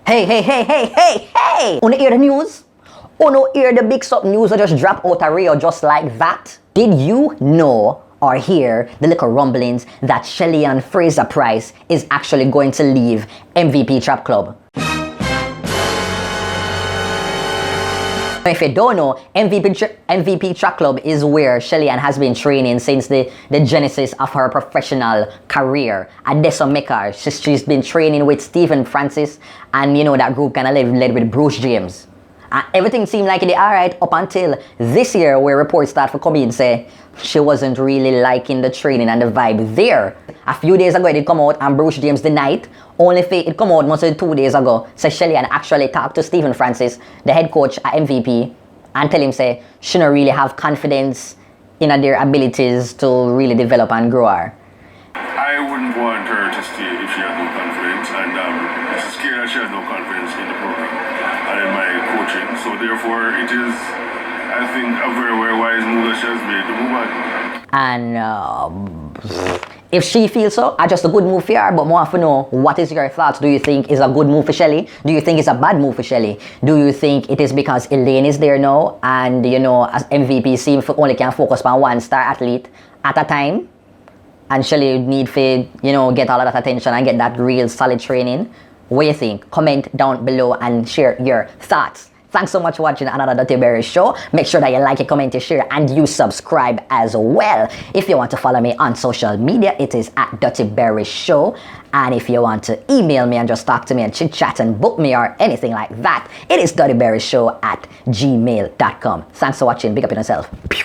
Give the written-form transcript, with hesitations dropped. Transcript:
Hey! Wanna hear the news? Wanna hear the big up news that just drop out of Rio just like that? Did you know or hear the little rumblings that Shelly-Ann Fraser Pryce is actually going to leave MVP Trap Club? If you don't know, MVP Track Club is where Shelly-Ann has been training since the genesis of her professional career. At Desomeka, she's been training with Stephen Francis, and you know that group kind of led with Bruce James. Everything seemed like it did alright up until this year, where reports start to come in say she wasn't really liking the training and the vibe there. A few days ago it did come out and Bruce James denied. Only for it come out mostly 2 days ago. So Shelly-Ann actually talked to Stephen Francis, the head coach at MVP, and tell him say she don't really have confidence in their abilities to really develop and grow her. I wouldn't want her to stay if she has no confidence, and it's scared that she has no confidence in the program and in my coaching. So therefore, it is, I think, a very, very wise move that she has made to move on. And if she feels so, just a good move for her, but more to know, what is your thoughts? Do you think it's a good move for Shelly? Do you think it's a bad move for Shelly? Do you think it is because Elaine is there now and, you know, as MVP seems only can focus on one star athlete at a time, and Shelly need to, you know, get all of that attention and get that real solid training? What do you think? Comment down below and share your thoughts. Thanks so much for watching another Dirty Berry show. Make sure that you like, you comment, you share, and you subscribe as well. If you want to follow me on social media, it is at Dirty Berry Show. And if you want to email me and just talk to me and chit chat and book me or anything like that, it is dirtyberryshow@gmail.com. Thanks for watching. Big up on yourself. Pew.